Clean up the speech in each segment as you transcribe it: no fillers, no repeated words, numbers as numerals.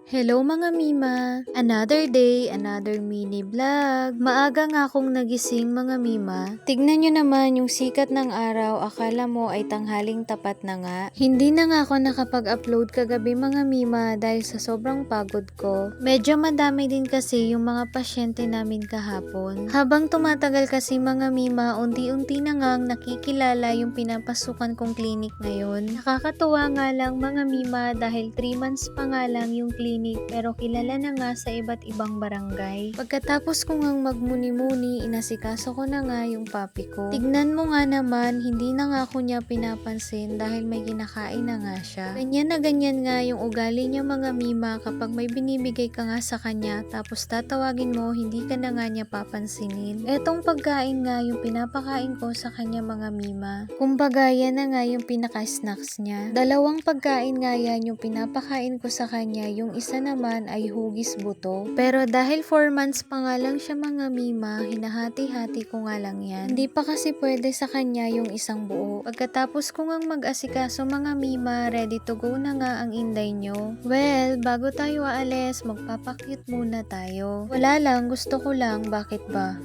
Hello mga Mima! Another day, another mini vlog. Maaga nga akong nagising mga Mima. Tignan nyo naman yung sikat ng araw, akala mo ay tanghaling tapat na nga. Hindi na nga ako nakapag-upload kagabi mga Mima dahil sa sobrang pagod ko. Medyo madami din kasi yung mga pasyente namin kahapon. Habang tumatagal kasi mga Mima, unti-unti na ngang nakikilala yung pinapasukan kong clinic ngayon. Nakakatuwa nga lang mga Mima dahil 3 months pa nga lang yung clinic pero kilala na nga sa iba't ibang barangay. Pagkatapos ko ngang magmuni-muni, inasikaso ko na nga yung papi ko. Tignan mo nga naman, hindi na nga ako niya pinapansin dahil may kinakain na nga siya. Ganyan na ganyan nga yung ugali niya mga Mima kapag may binibigay ka nga sa kanya tapos tatawagin mo, hindi ka na nga niya papansinin. Etong pagkain nga yung pinapakain ko sa kanya mga Mima. Kumbaga yan na nga yung pinaka-snacks niya. Dalawang pagkain nga yan yung pinapakain ko sa kanya, yung isa naman ay hugis buto. Pero dahil 4 months pa nga lang siya mga Mima, hinahati-hati ko nga lang yan. Hindi pa kasi pwede sa kanya yung isang buo. Pagkatapos ko ngang mag-asikaso mga Mima, ready to go na nga ang inday nyo. Well, bago tayo aalis, magpapakyut muna tayo. Wala lang, gusto ko lang, bakit ba?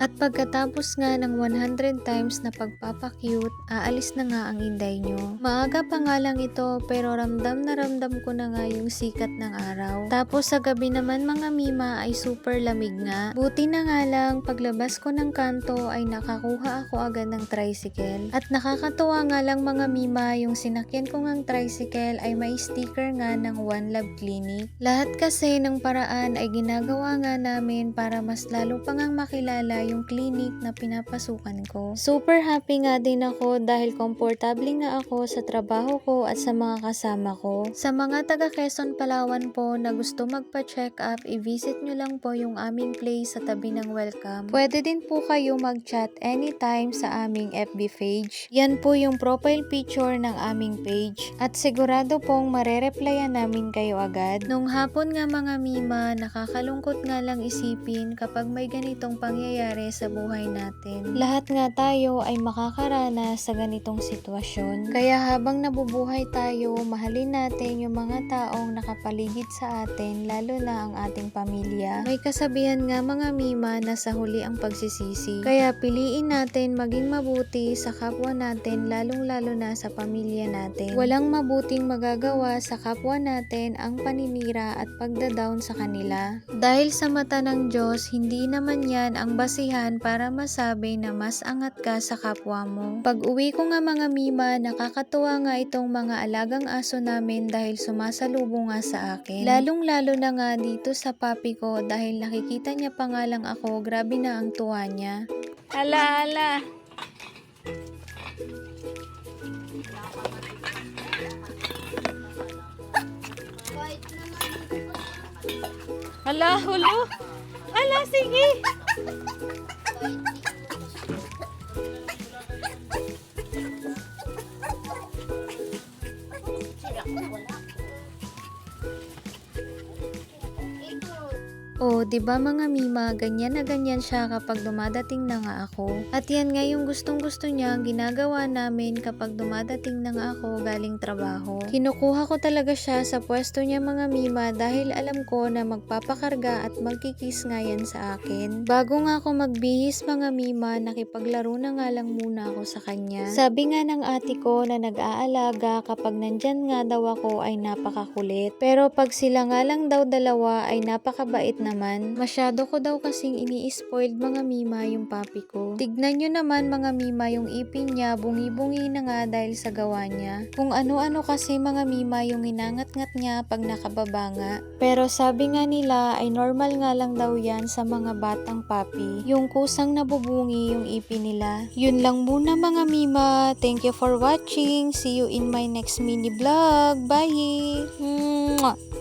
At pagkatapos nga ng 100 times na pagpapakyut, aalis na nga ang inday nyo. Maaga pa nga lang ito pero ramdam na ramdam ko na nga yung sikat ng araw. Tapos sa gabi naman mga Mima ay super lamig nga. Buti na nga lang paglabas ko ng kanto ay nakakuha ako agad ng tricycle. At nakakatuwa nga lang mga Mima, yung sinakyan ko ngang tricycle ay may sticker nga ng One Love Clinic. Lahat kasi ng paraan ay ginagawa nga namin para mas lalo pa ngang makilala yung clinic na pinapasukan ko. Super happy nga din ako dahil komportable nga ako sa trabaho ko at sa mga kasama ko. Sa mga taga Quezon, Palawan po na gusto magpa-check up, i-visit nyo lang po yung aming place sa tabi ng welcome. Pwede din po kayo mag-chat anytime sa aming FB page. Yan po yung profile picture ng aming page. At sigurado pong marereplyan namin kayo agad. Nung hapon nga mga Mima, nakakalungkot nga lang isipin kapag may ganitong pangyayari sa buhay natin. Lahat nga tayo ay makakaranas sa ganitong sitwasyon. Kaya habang nabubuhay tayo, mahalin natin yung mga taong nakapaligid sa atin, lalo na ang ating pamilya. May kasabihan nga mga Mima na sa huli ang pagsisisi. Kaya piliin natin maging mabuti sa kapwa natin, lalong-lalo na sa pamilya natin. Walang mabuting magagawa sa kapwa natin ang paninira at pagda-down sa kanila. Dahil sa mata ng Diyos, hindi naman yan ang basihan para masabi na mas angat ka sa kapwa mo. Pag uwi ko nga mga Mima, nakakatuwa nga itong mga alagang aso namin dahil sumasalubong nga sa akin. Lalong-lalo na nga dito sa papi ko dahil nakikita niya pa nga lang ako, grabe na ang tuwa niya. Ala, ala. Ala, hulo. Ala, sige. O, di ba mga Mima, ganyan na ganyan siya kapag dumadating na nga ako. At yan nga yung gustong-gusto niya ginagawa namin kapag dumadating na nga ako galing trabaho. Kinukuha ko talaga siya sa pwesto niya mga Mima dahil alam ko na magpapakarga at magkikis nga yan sa akin. Bago nga ako magbihis mga Mima, nakipaglaro na nga lang muna ako sa kanya. Sabi nga ng ate ko na nag-aalaga kapag nandyan nga daw ako ay napakakulit. Pero pag sila nga lang daw dalawa ay napakabait naman. Masyado ko daw kasing ini-spoiled mga Mima yung papi ko. Tignan nyo naman mga Mima yung ipin niya, bungi-bungi na nga dahil sa gawa niya. Kung ano-ano kasi mga Mima yung inangat-ngat niya pag nakababa nga. Pero sabi nga nila ay normal nga lang daw yan sa mga batang papi. Yung kusang nabubungi yung ipin nila. Yun lang muna mga Mima. Thank you for watching. See you in my next mini vlog. Bye! Mwah!